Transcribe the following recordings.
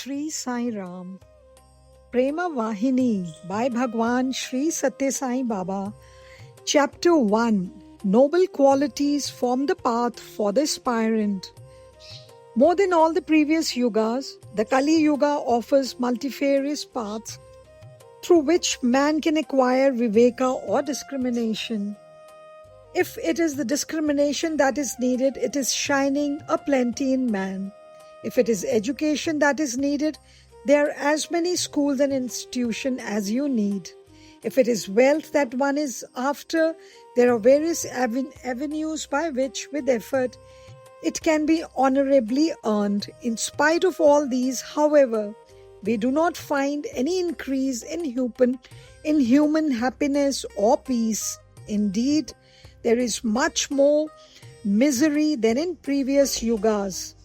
Shri Sai Ram. Prema Vahini by Bhagwan Shri Satya Sai Baba. Chapter 1. Noble qualities form the path for the aspirant. More than all the previous yugas, the Kali Yuga offers multifarious paths through which man can acquire viveka or discrimination. If it is the discrimination that is needed, it is shining aplenty in man. If it is education that is needed, there are as many schools and institutions as you need. If it is wealth that one is after, there are various avenues by which, with effort, it can be honorably earned. In spite of all these, however, we do not find any increase in human happiness or peace. Indeed, there is much more misery than in previous yugas.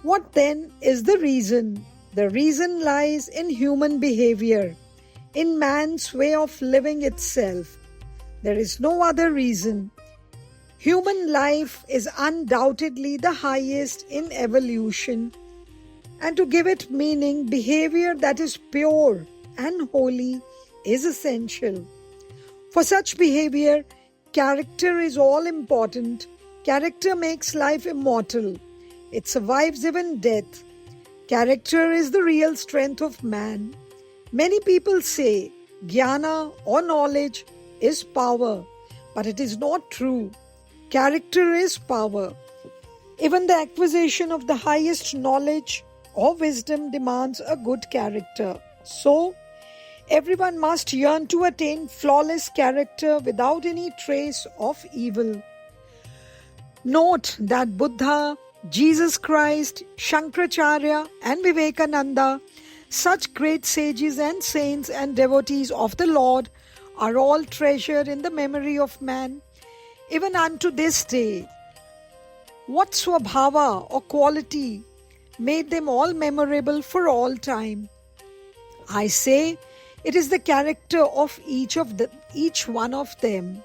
What then is the reason? The reason lies in human behavior, in man's way of living itself. There is no other reason. Human life is undoubtedly the highest in evolution, and to give it meaning, behavior that is pure and holy is essential. For such behavior, character is all important. Character makes life immortal. It survives even death. Character is the real strength of man. Many people say jnana or knowledge is power, but it is not true. Character is power. Even the acquisition of the highest knowledge or wisdom demands a good character. So, everyone must yearn to attain flawless character without any trace of evil. Note that Buddha, Jesus Christ, Shankaracharya and Vivekananda, such great sages and saints and devotees of the Lord, are all treasured in the memory of man, even unto this day. What swabhava or quality made them all memorable for all time? I say it is the character of each one of them.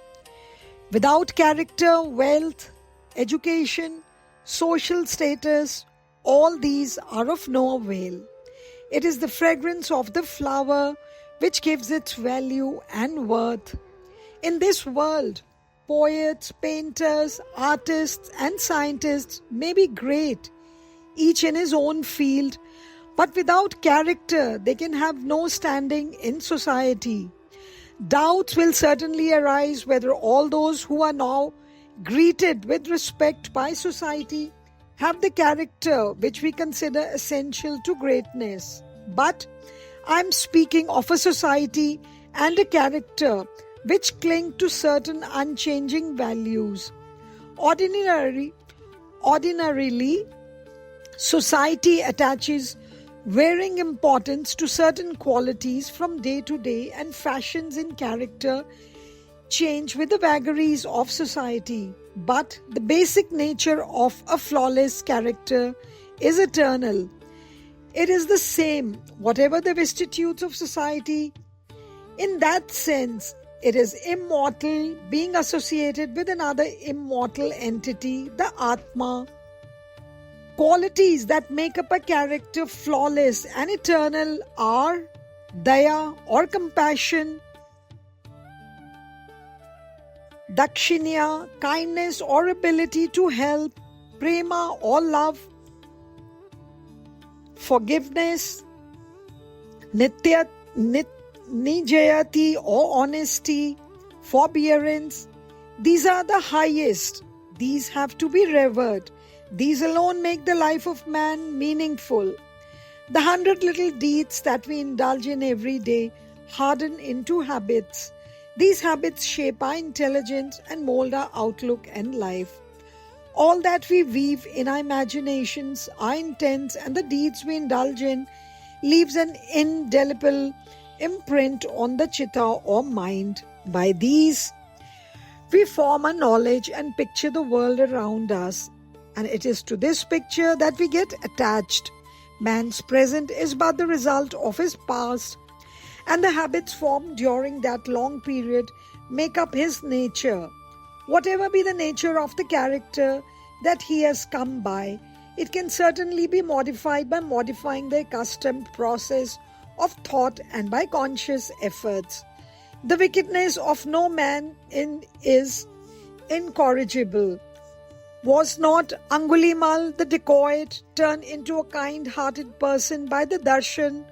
Without character, wealth, education, social status, all these are of no avail. It is the fragrance of the flower which gives its value and worth. In this world, poets, painters, artists, and scientists may be great, each in his own field, but without character, they can have no standing in society. Doubts will certainly arise whether all those who are now greeted with respect by society have the character which we consider essential to greatness. But I am speaking of a society and a character which cling to certain unchanging values. Ordinarily, society attaches varying importance to certain qualities from day to day, and fashions in character change with the vagaries of society. But the basic nature of a flawless character is eternal. It is the same, whatever the vicissitudes of society. In that sense, it is immortal, being associated with another immortal entity, the Atma. Qualities that make up a character flawless and eternal are daya or compassion, dakshinya, kindness or ability to help, prema or love, forgiveness, nijayati or honesty, forbearance. These are the highest. These have to be revered. These alone make the life of man meaningful. The 100 little deeds that we indulge in every day harden into habits. These habits shape our intelligence and mold our outlook and life. All that we weave in our imaginations, our intents, and the deeds we indulge in leaves an indelible imprint on the chitta or mind. By these, we form a knowledge and picture the world around us, and it is to this picture that we get attached. Man's present is but the result of his past, and the habits formed during that long period make up his nature. Whatever be the nature of the character that he has come by, It can certainly be modified by modifying the accustomed process of thought and by conscious efforts. The wickedness of no man is incorrigible. Was not Angulimal the dacoit turned into a kind-hearted person by the darshan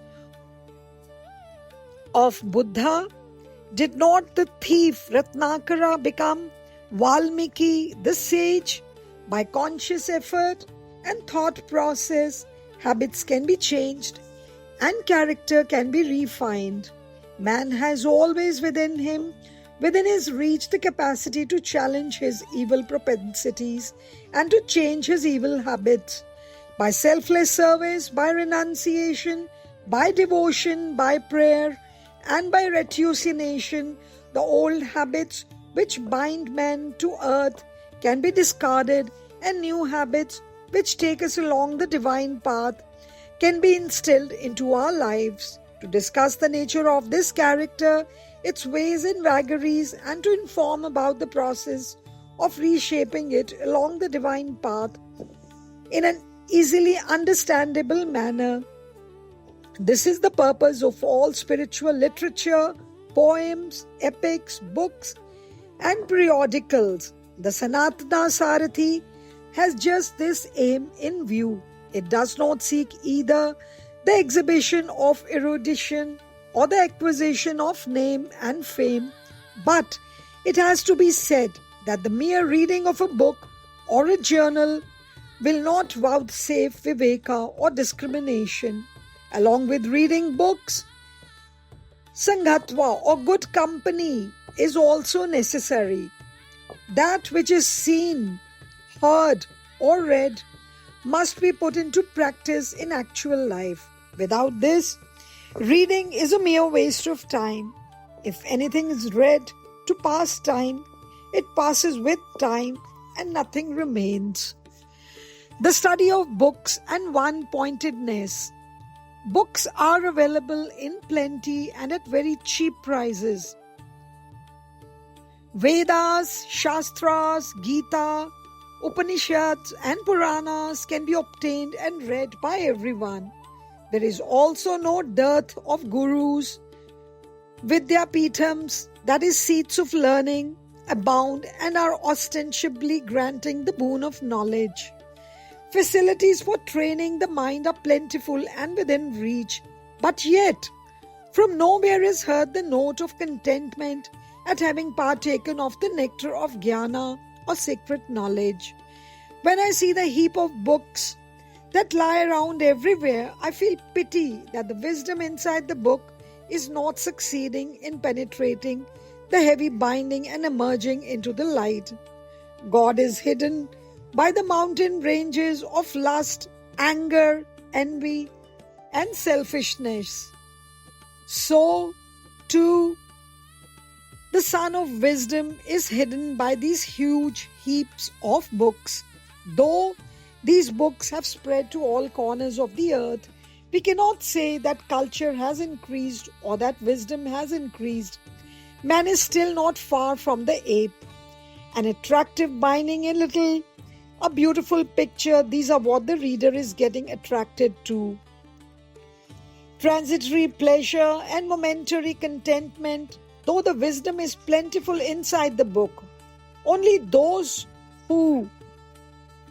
of Buddha? Did not the thief Ratnakara become Valmiki the sage? By conscious effort and thought process, habits can be changed and character can be refined. Man has always within his reach, the capacity to challenge his evil propensities and to change his evil habits. By selfless service, by renunciation, by devotion, by prayer, and by ratiocination, the old habits which bind men to earth can be discarded, and new habits which take us along the divine path can be instilled into our lives. To discuss the nature of this character, its ways and vagaries, and to inform about the process of reshaping it along the divine path in an easily understandable manner. This is the purpose of all spiritual literature, poems, epics, books, and periodicals. The Sanatana Sarathi has just this aim in view. It does not seek either the exhibition of erudition or the acquisition of name and fame, but it has to be said that the mere reading of a book or a journal will not vouchsafe viveka or discrimination. Along with reading books, sanghatva or good company is also necessary. That which is seen, heard, or read must be put into practice in actual life. Without this, reading is a mere waste of time. If anything is read to pass time, it passes with time and nothing remains. The study of books and one-pointedness. Books are available in plenty and at very cheap prices. Vedas, Shastras, Gita, Upanishads and Puranas can be obtained and read by everyone. There is also no dearth of gurus. Vidyapithams, that is seats of learning, abound and are ostensibly granting the boon of knowledge. Facilities for training the mind are plentiful and within reach, but yet from nowhere is heard the note of contentment at having partaken of the nectar of jnana or sacred knowledge. When I see the heap of books that lie around everywhere, I feel pity that the wisdom inside the book is not succeeding in penetrating the heavy binding and emerging into the light. God is hidden by the mountain ranges of lust, anger, envy, and selfishness. So, too, the Sun of Wisdom is hidden by these huge heaps of books. Though these books have spread to all corners of the earth, we cannot say that culture has increased or that wisdom has increased. Man is still not far from the ape. An attractive binding a beautiful picture, these are what the reader is getting attracted to. Transitory pleasure and momentary contentment, though the wisdom is plentiful inside the book. Only those who,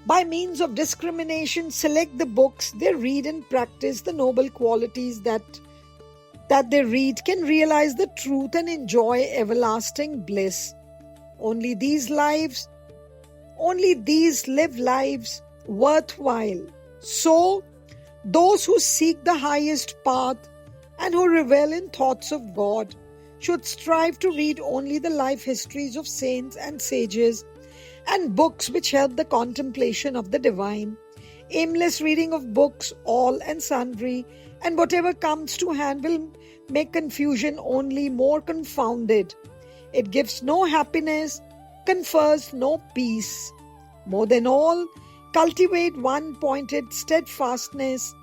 by means of discrimination, select the books they read and practice the noble qualities that they read can realize the truth and enjoy everlasting bliss. Only these live lives worthwhile. So, those who seek the highest path and who revel in thoughts of God should strive to read only the life histories of saints and sages and books which help the contemplation of the divine. Aimless reading of books, all and sundry, and whatever comes to hand will make confusion only more confounded. It gives no happiness, confers no peace. More than all, cultivate one-pointed steadfastness,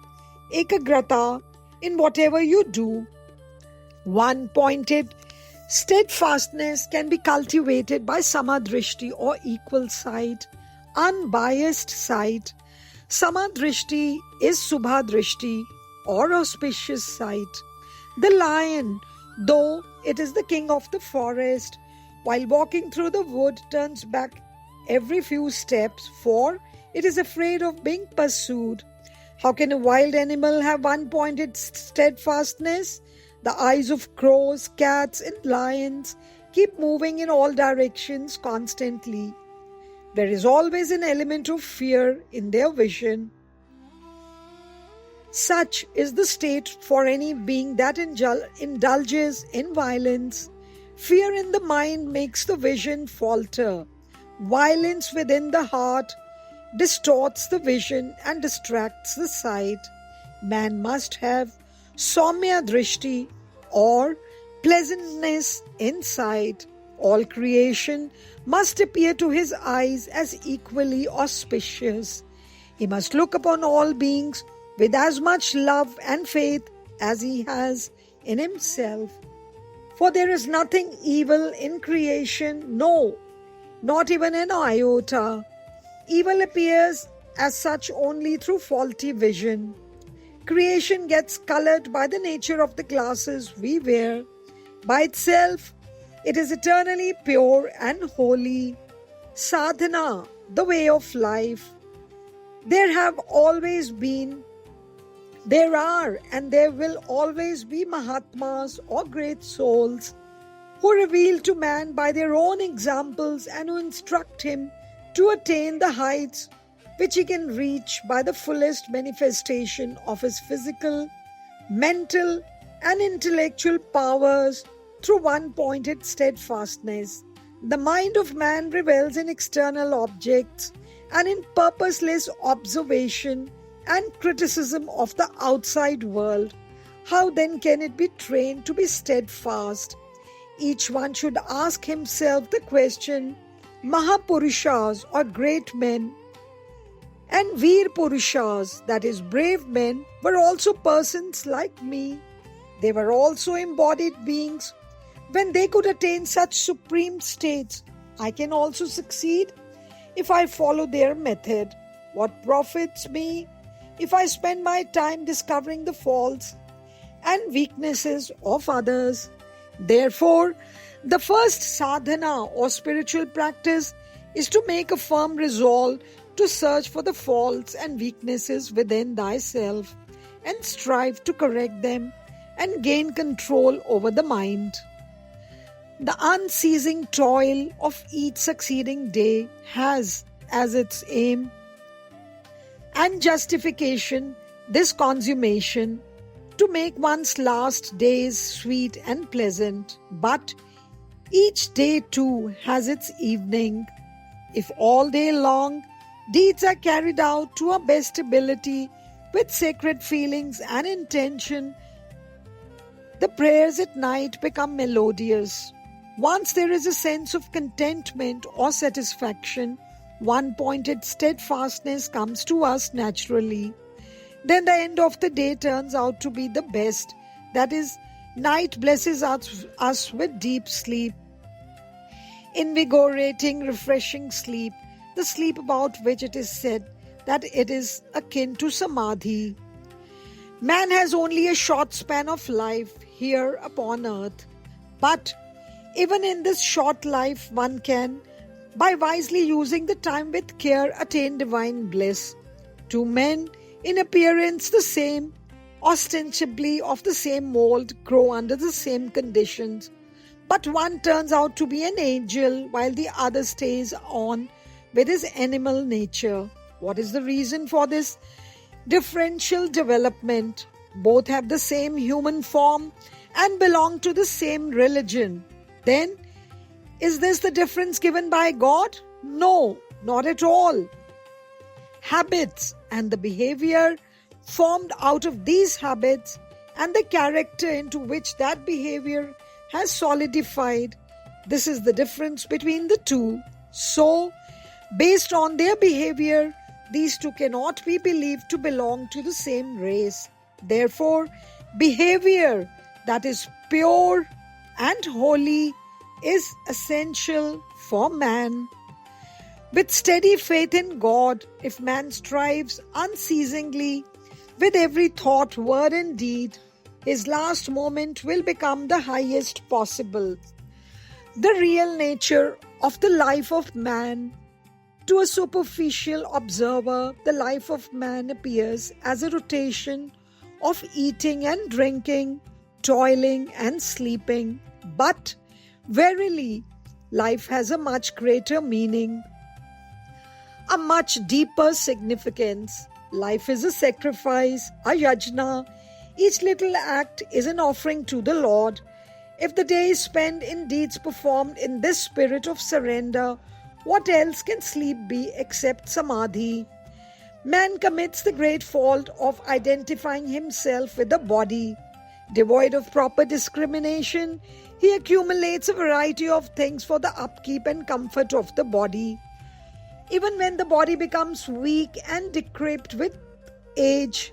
ekagrata, in whatever you do. One-pointed steadfastness can be cultivated by samadrishti or equal sight, unbiased sight. Samadrishti is Subhadrishti or auspicious sight. The lion, though it is the king of the forest, while walking through the wood turns back every few steps, for it is afraid of being pursued. How can a wild animal have one-pointed steadfastness? The eyes of crows, cats, and lions keep moving in all directions constantly. There is always an element of fear in their vision. Such is the state for any being that indulges in violence. Fear in the mind makes the vision falter. Violence within the heart distorts the vision and distracts the sight. Man must have Saumya Drishti or pleasantness in sight. All creation must appear to his eyes as equally auspicious. He must look upon all beings with as much love and faith as he has in himself. For there is nothing evil in creation, no, not even an iota. Evil appears as such only through faulty vision. Creation gets colored by the nature of the glasses we wear. By itself, it is eternally pure and holy. Sadhana, the way of life. There have always been, there are, and there will always be Mahatmas or great souls who reveal to man by their own examples and who instruct him to attain the heights which he can reach by the fullest manifestation of his physical, mental, and intellectual powers through one-pointed steadfastness. The mind of man revels in external objects and in purposeless observation and criticism of the outside world. How then can it be trained to be steadfast? Each one should ask himself the question. Mahapurushas or great men and Veer Purushas, that is brave men, were also persons like me. They were also embodied beings. When they could attain such supreme states, I can also succeed if I follow their method. What profits me if I spend my time discovering the faults and weaknesses of others? Therefore, the first sadhana or spiritual practice is to make a firm resolve to search for the faults and weaknesses within thyself and strive to correct them and gain control over the mind. The unceasing toil of each succeeding day has as its aim and justification this consummation, to make one's last days sweet and pleasant. But each day too has its evening. If all day long deeds are carried out to our best ability with sacred feelings and intention, the prayers at night become melodious. Once there is a sense of contentment or satisfaction, one-pointed steadfastness comes to us naturally. Then the end of the day turns out to be the best. That is, night blesses us with deep sleep. Invigorating, refreshing sleep, the sleep about which it is said that it is akin to samadhi. Man has only a short span of life here upon earth. But even in this short life, one can, by wisely using the time with care, attain divine bliss. Two men, in appearance the same, ostensibly of the same mold, grow under the same conditions. But one turns out to be an angel while the other stays on with his animal nature. What is the reason for this differential development? Both have the same human form and belong to the same religion. Then, is this the difference given by God? No, not at all. Habits and the behavior formed out of these habits and the character into which that behavior has solidified, this is the difference between the two. So, based on their behavior, these two cannot be believed to belong to the same race. Therefore, behavior that is pure and holy is essential for man. With steady faith in God, if man strives unceasingly with every thought, word, and deed, his last moment will become the highest possible. The real nature of the life of man. To a superficial observer, the life of man appears as a rotation of eating and drinking, toiling and sleeping. But verily, life has a much greater meaning, a much deeper significance. Life is a sacrifice, a yajna. Each little act is an offering to the Lord. If the day is spent in deeds performed in this spirit of surrender, what else can sleep be except samadhi? Man commits the great fault of identifying himself with the body. Devoid of proper discrimination, he accumulates a variety of things for the upkeep and comfort of the body. Even when the body becomes weak and decrepit with age,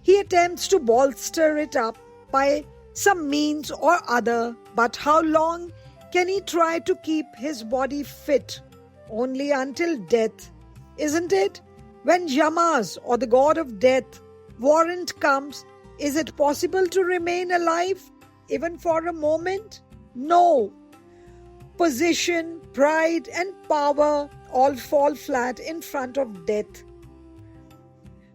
he attempts to bolster it up by some means or other. But how long can he try to keep his body fit? Only until death, isn't it? When Yamas, or the god of death, warrant comes, is it possible to remain alive even for a moment? No. Position, pride, and power all fall flat in front of death.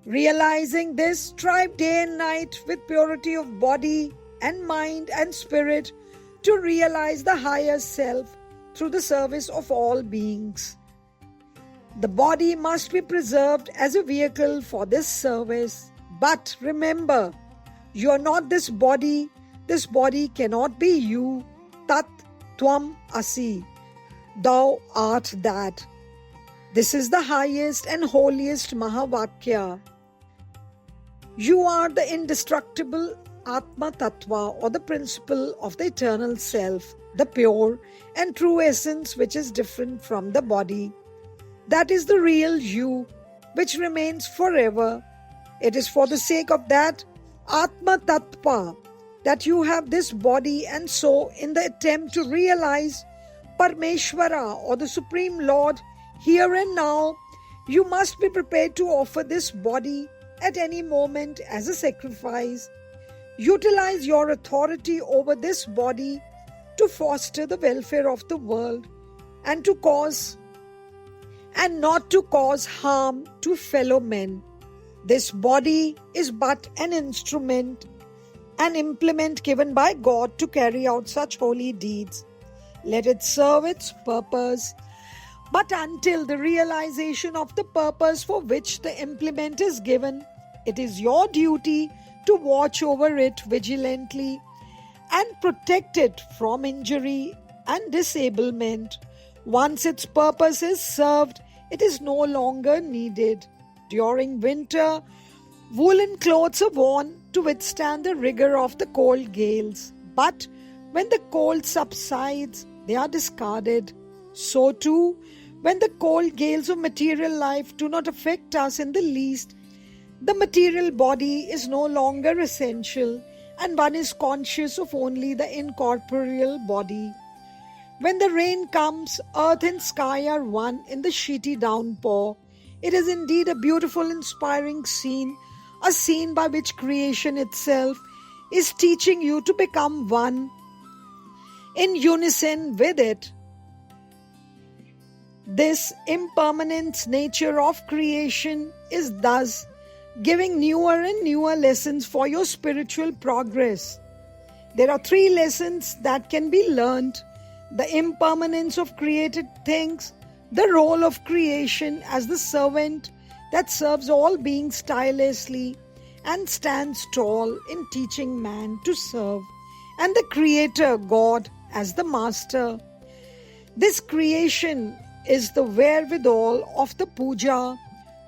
Realizing this, strive day and night with purity of body and mind and spirit to realize the higher self through the service of all beings. The body must be preserved as a vehicle for this service. But remember, you are not this body. This body cannot be you. Tat Tvam Asi. Thou art that. This is the highest and holiest Mahavakya. You are the indestructible Atma Tattva, or the principle of the eternal self, the pure and true essence which is different from the body. That is the real you, which remains forever. It is for the sake of that Atma Tattva that you have this body, and so in the attempt to realize Parmeshwara, or the Supreme Lord, here and now, you must be prepared to offer this body at any moment as a sacrifice. Utilize your authority over this body to foster the welfare of the world and not to cause harm to fellow men. This body is but an instrument, an implement given by God to carry out such holy deeds. Let it serve its purpose. But until the realization of the purpose for which the implement is given, it is your duty to watch over it vigilantly and protect it from injury and disablement. Once its purpose is served, it is no longer needed. During winter, woolen clothes are worn to withstand the rigor of the cold gales. But when the cold subsides, they are discarded. So too, when the cold gales of material life do not affect us in the least, the material body is no longer essential, and one is conscious of only the incorporeal body. When the rain comes, earth and sky are one in the sheety downpour. It is indeed a beautiful, inspiring scene, a scene by which creation itself is teaching you to become one in unison with it. This impermanent nature of creation is thus giving newer and newer lessons for your spiritual progress. There are 3 lessons that can be learned: the impermanence of created things, the role of creation as the servant that serves all beings tirelessly and stands tall in teaching man to serve, and the Creator God as the master. This creation is the wherewithal of the puja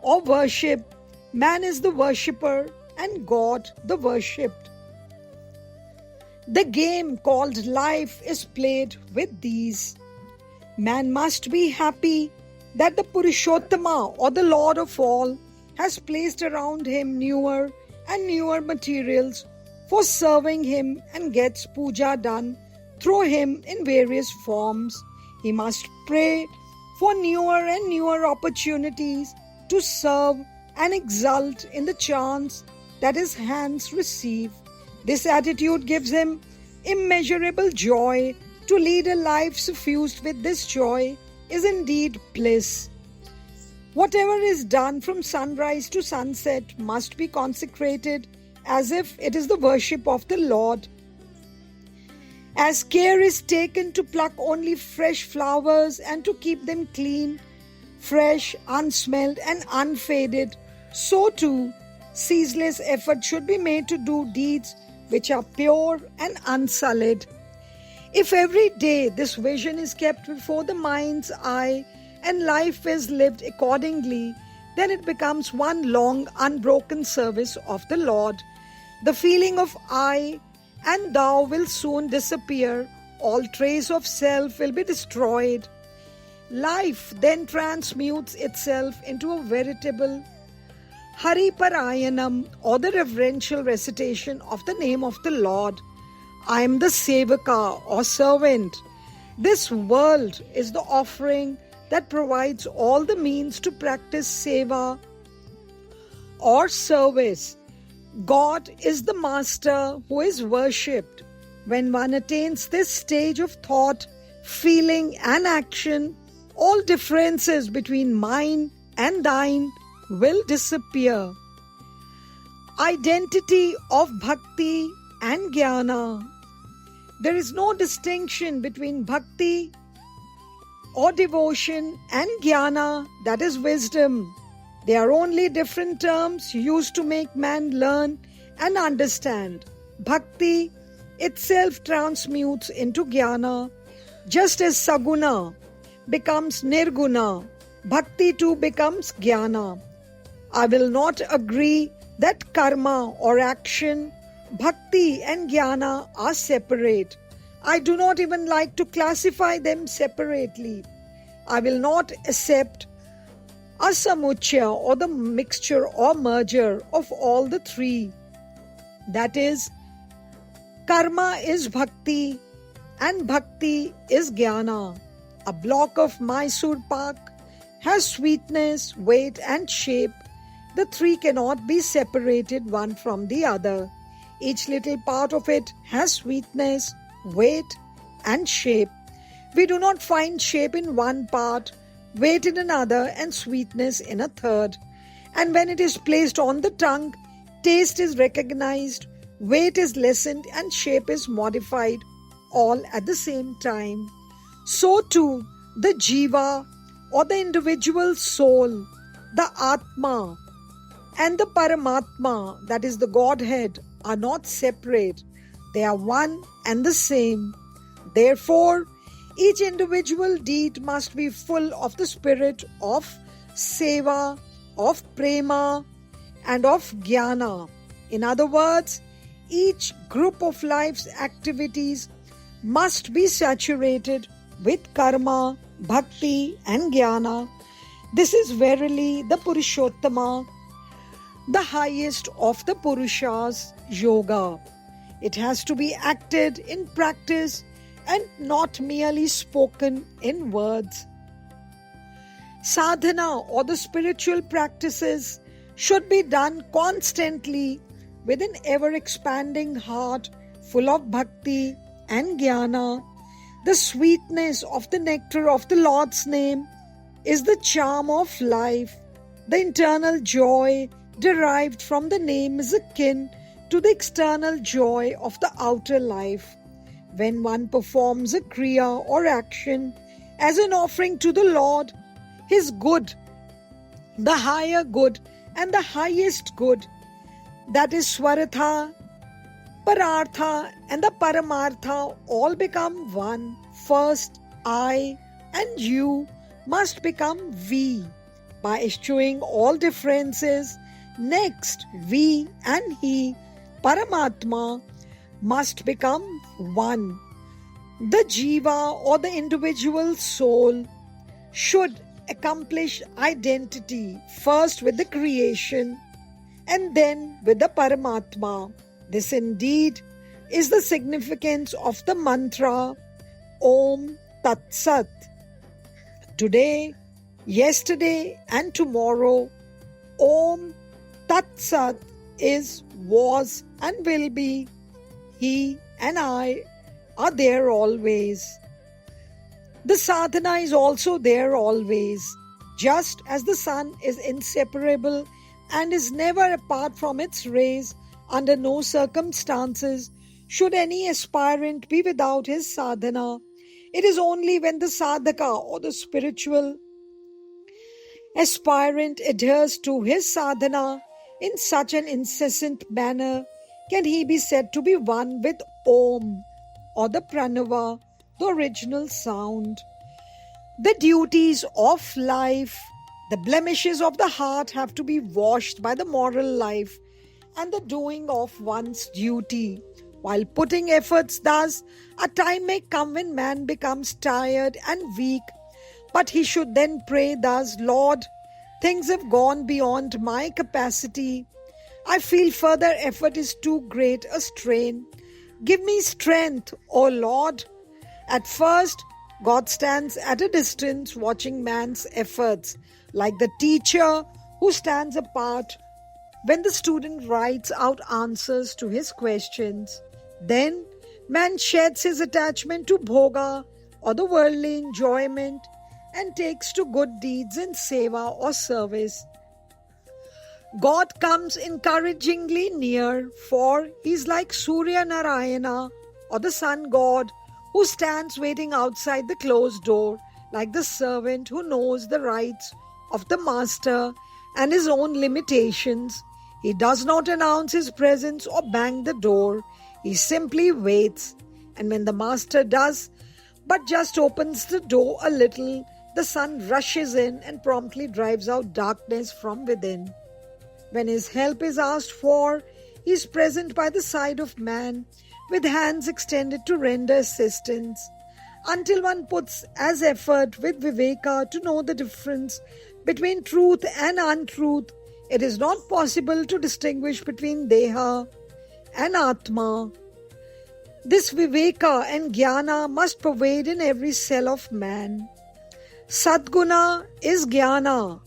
or worship. Man is the worshipper and God the worshipped. The game called life is played with these. Man must be happy that the Purushottama, or the Lord of all, has placed around him newer and newer materials for serving him and gets puja done through him in various forms. He must pray for newer and newer opportunities to serve and exult in the chance that his hands receive. This attitude gives him immeasurable joy. To lead a life suffused with this joy is indeed bliss. Whatever is done from sunrise to sunset must be consecrated as if it is the worship of the Lord. As care is taken to pluck only fresh flowers and to keep them clean, fresh, unsmelled, and unfaded, so too ceaseless effort should be made to do deeds which are pure and unsullied. If every day this vision is kept before the mind's eye and life is lived accordingly, then it becomes one long unbroken service of the Lord. The feeling of I and thou will soon disappear. All trace of self will be destroyed. Life then transmutes itself into a veritable Hari Parayanam, or the reverential recitation of the name of the Lord. I am the Sevaka or servant. This world is the offering that provides all the means to practice seva or service. God is the master who is worshipped. When one attains this stage of thought, feeling, and action, all differences between mine and thine will disappear. Identity of bhakti and jnana. There is no distinction between bhakti or devotion and jnana, that is wisdom. They are only different terms used to make man learn and understand. Bhakti itself transmutes into jnana. Just as saguna becomes nirguna, bhakti too becomes jnana. I will not agree that karma or action, bhakti and jnana are separate. I do not even like to classify them separately. I will not accept asamuchya or the mixture or merger of all the three. That is, karma is bhakti and bhakti is jnana. A block of Mysore pak has sweetness, weight and shape. The three cannot be separated one from the other. Each little part of it has sweetness, weight and shape. We do not find shape in one part, weight in another and sweetness in a third. And when it is placed on the tongue, taste is recognized, weight is lessened and shape is modified, all at the same time. So too, the jiva or the individual soul, the atma and the paramatma, that is the Godhead, are not separate. They are one and the same. Therefore, each individual deed must be full of the spirit of seva, of prema, and of jnana. In other words, each group of life's activities must be saturated with karma, bhakti, and jnana. This is verily the Purushottama, the highest of the Purushas, yoga. It has to be acted in practice and not merely spoken in words. Sadhana or the spiritual practices should be done constantly with an ever-expanding heart full of bhakti and jnana. The sweetness of the nectar of the Lord's name is the charm of life. The internal joy derived from the name is akin to the external joy of the outer life. When one performs a kriya or action as an offering to the Lord, His good, the higher good and the highest good, that is Swaratha, Parartha and the Paramartha, all become one. First, I and you must become we by eschewing all differences. Next, we and he, Paramatma, must become one. The jiva or the individual soul should accomplish identity first with the creation and then with the Paramatma. This indeed is the significance of the mantra Om Tat Sat. today, yesterday, and tomorrow. Om Tat Sat is, was, and will be. He and I are there always. The sadhana is also there always, just as the sun is inseparable and is never apart from its rays. Under no circumstances should any aspirant be without his sadhana. It is only when the sadhaka or the spiritual aspirant adheres to his sadhana in such an incessant manner can he be said to be one with Om or the Pranava, the original sound. The duties of life, the blemishes of the heart have to be washed by the moral life and the doing of one's duty. While putting efforts thus, a time may come when man becomes tired and weak, but he should then pray thus, Lord, things have gone beyond my capacity. I feel further effort is too great a strain. Give me strength, O Lord. At first, God stands at a distance watching man's efforts, like the teacher who stands apart when the student writes out answers to his questions. Then, man sheds his attachment to bhoga or the worldly enjoyment and takes to good deeds in seva or service. God comes encouragingly near, for he is like Surya Narayana or the sun god who stands waiting outside the closed door, like the servant who knows the rights of the master and his own limitations. He does not announce his presence or bang the door. He simply waits, and when the master does but just opens the door a little, the sun rushes in and promptly drives out darkness from within. When his help is asked for, he is present by the side of man, with hands extended to render assistance. Until one puts as effort with viveka to know the difference between truth and untruth, it is not possible to distinguish between deha and atma. This viveka and jnana must pervade in every cell of man. Sadguna is jnana.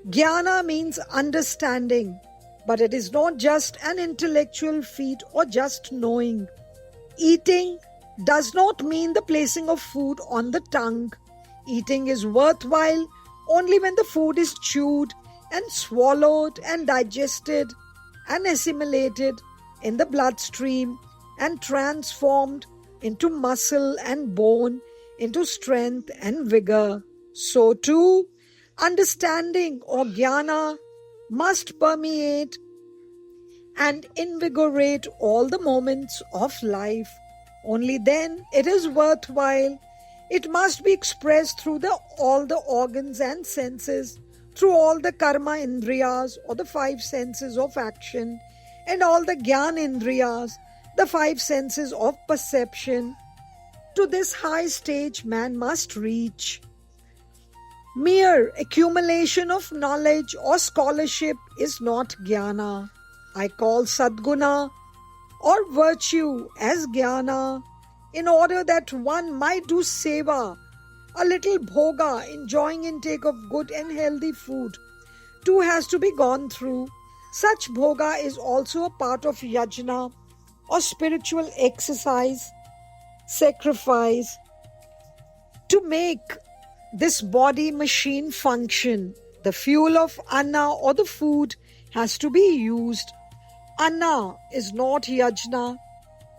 Jnana means understanding, but it is not just an intellectual feat or just knowing. Eating does not mean the placing of food on the tongue. Eating is worthwhile only when the food is chewed and swallowed and digested and assimilated in the bloodstream and transformed into muscle and bone, into strength and vigor. So too, understanding or jnana must permeate and invigorate all the moments of life. Only then it is worthwhile. It must be expressed through all the organs and senses, through all the karma indriyas or the five senses of action, and all the jnana indriyas, the five senses of perception. To this high stage man must reach. Mere accumulation of knowledge or scholarship is not jnana. I call sadguna or virtue as jnana, in order that one might do seva, a little bhoga, enjoying intake of good and healthy food, too has to be gone through. Such bhoga is also a part of yajna or spiritual exercise, sacrifice. To make this body machine function, the fuel of anna or the food has to be used. Anna is not yajna,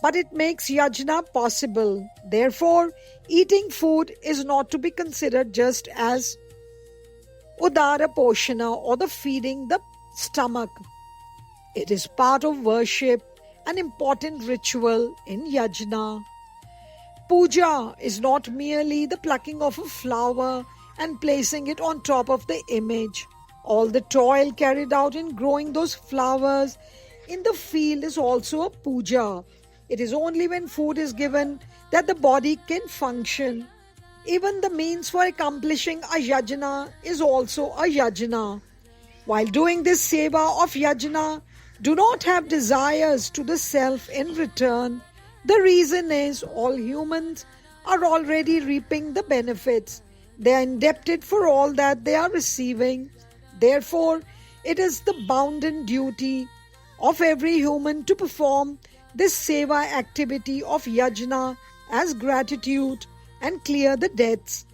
but it makes yajna possible. Therefore, eating food is not to be considered just as udara poshana or the feeding the stomach. It is part of worship, an important ritual in yajna. Puja is not merely the plucking of a flower and placing it on top of the image. All the toil carried out in growing those flowers in the field is also a puja. It is only when food is given that the body can function. Even the means for accomplishing a yajna is also a yajna. While doing this seva of yajna, do not have desires to the self in return. The reason is all humans are already reaping the benefits. They are indebted for all that they are receiving. Therefore, it is the bounden duty of every human to perform this seva activity of yajna as gratitude and clear the debts.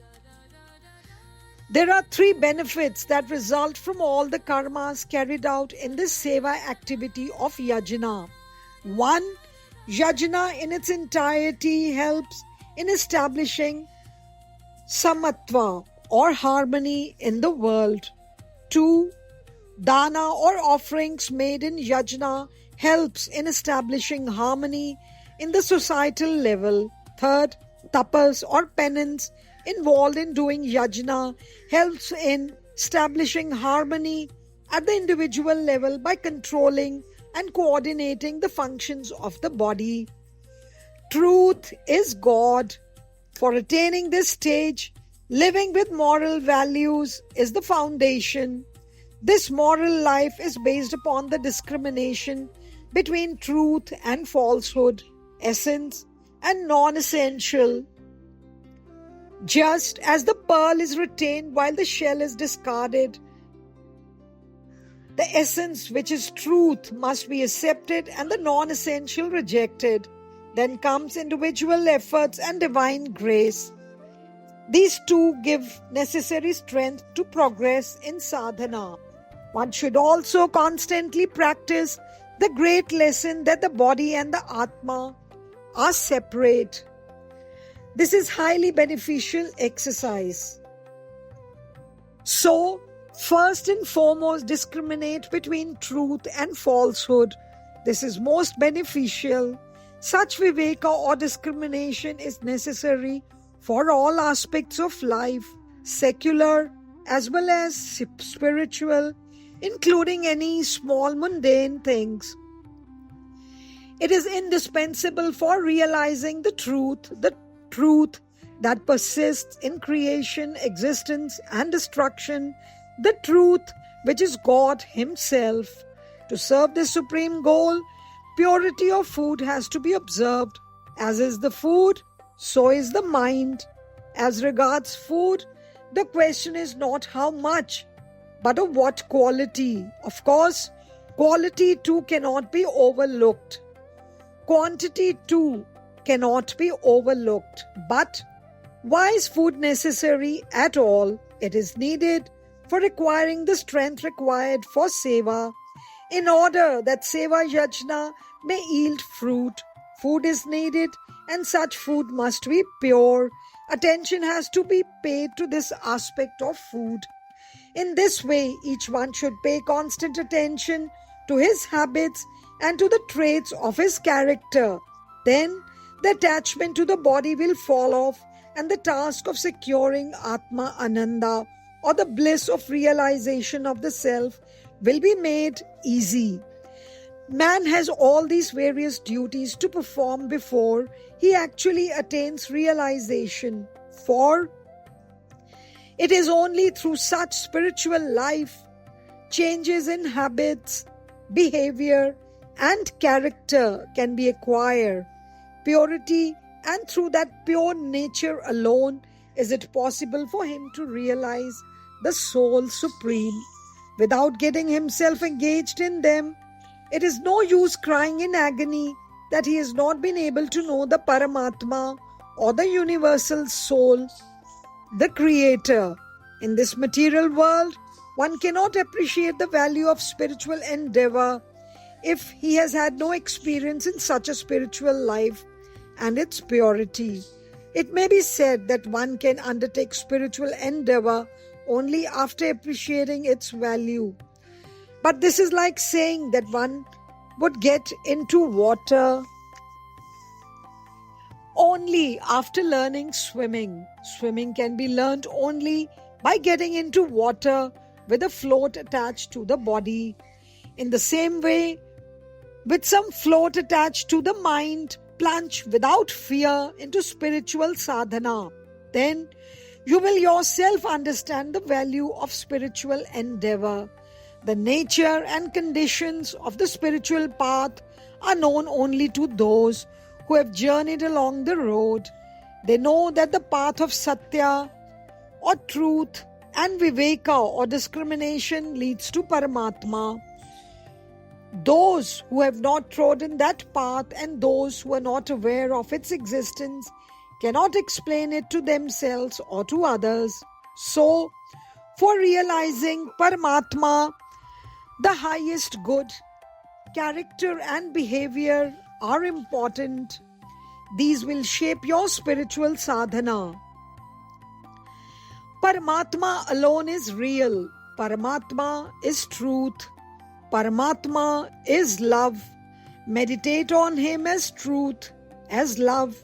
There are three benefits that result from all the karmas carried out in this seva activity of yajna. 1. Yajna in its entirety helps in establishing samatva or harmony in the world. 2. Dana or offerings made in yajna helps in establishing harmony in the societal level. 3. Tapas or penance involved in doing yajna helps in establishing harmony at the individual level by controlling and coordinating the functions of the body. Truth is God. For attaining this stage, living with moral values is the foundation. This moral life is based upon the discrimination between truth and falsehood, essence and non-essential. Just as the pearl is retained while the shell is discarded, the essence, which is truth, must be accepted and the non-essential rejected. Then comes individual efforts and divine grace. These two give necessary strength to progress in sadhana. One should also constantly practice the great lesson that the body and the Atma are separate. This is highly beneficial exercise. So, first and foremost, discriminate between truth and falsehood. This is most beneficial. Such viveka or discrimination is necessary for all aspects of life, secular as well as spiritual, including any small mundane things. It is indispensable for realizing the truth that persists in creation, existence and destruction, the truth which is God Himself. To serve this supreme goal, purity of food has to be observed. As is the food, so is the mind. As regards food, the question is not how much, but of what quality. Of course, quality too cannot be overlooked. Quantity too cannot be overlooked. But why is food necessary at all? It is needed for acquiring the strength required for seva. In order that seva yajna may yield fruit, food is needed and such food must be pure. Attention has to be paid to this aspect of food. In this way, each one should pay constant attention to his habits and to the traits of his character. Then the attachment to the body will fall off and the task of securing Atma Ananda or the bliss of realization of the self will be made easy. Man has all these various duties to perform before he actually attains realization. For it is only through such spiritual life, changes in habits, behavior and character can be acquired. Purity, and through that pure nature alone is it possible for him to realize the soul supreme. Without getting himself engaged in them, it is no use crying in agony that he has not been able to know the Paramatma or the universal soul, the Creator. In this material world, one cannot appreciate the value of spiritual endeavor if he has had no experience in such a spiritual life and its purity. It may be said that one can undertake spiritual endeavor only after appreciating its value. But this is like saying that one would get into water only after learning swimming. Swimming can be learnt only by getting into water with a float attached to the body. In the same way, with some float attached to the mind, plunge without fear into spiritual sadhana. Then you will yourself understand the value of spiritual endeavor. The nature and conditions of the spiritual path are known only to those who have journeyed along the road. They know that the path of Satya or truth, and Viveka or discrimination leads to Paramatma. Those who have not trodden that path and those who are not aware of its existence cannot explain it to themselves or to others. So, for realizing Paramatma, the highest good, character and behavior are important. These will shape your spiritual sadhana. Paramatma alone is real. Paramatma is truth. Paramatma is love. Meditate on Him as truth, as love.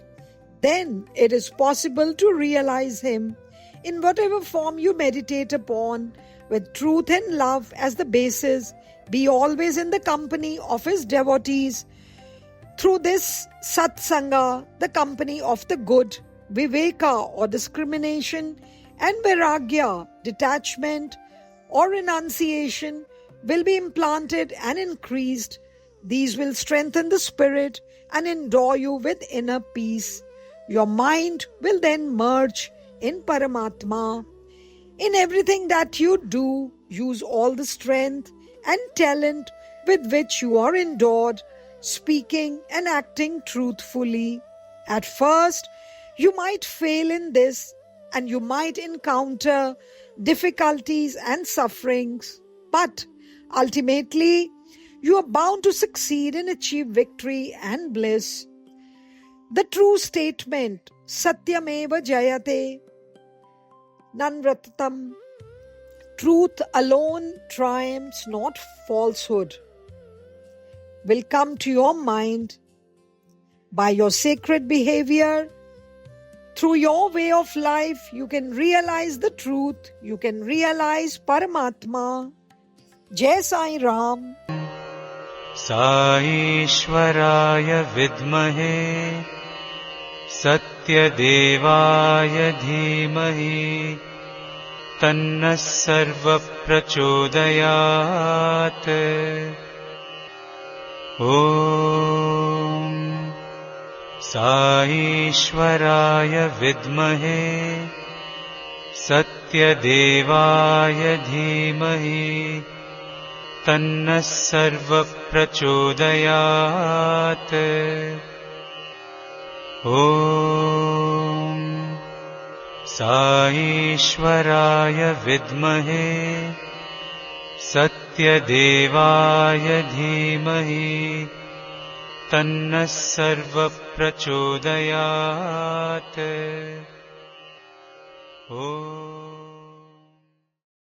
Then it is possible to realize Him in whatever form you meditate upon, with truth and love as the basis. Be always in the company of His devotees. Through this satsanga, the company of the good, viveka or discrimination, and vairagya, detachment or renunciation, will be implanted and increased. These will strengthen the spirit and endow you with inner peace. Your mind will then merge in Paramatma. In everything that you do, use all the strength and talent with which you are endowed, speaking and acting truthfully. At first, you might fail in this and you might encounter difficulties and sufferings, but ultimately, you are bound to succeed and achieve victory and bliss. The true statement, Satyameva Jayate, Nanvratatam, truth alone triumphs, not falsehood, will come to your mind by your sacred behavior. Through your way of life, you can realize the truth, you can realize Paramatma. Jai Sai Ram. Sai Ishwaraya Vidmahe Satyadevaya Dhimahi Tanna Sarva Prachodayat. Om Sai Ishwaraya Vidmahe Satyadevaya Dhimahi Tanna Sarva Prachodayat. Om Sai Ishwaraya Vidmahe Satyadevaya Dhimahi Tanna Sarva Prachodayat. Om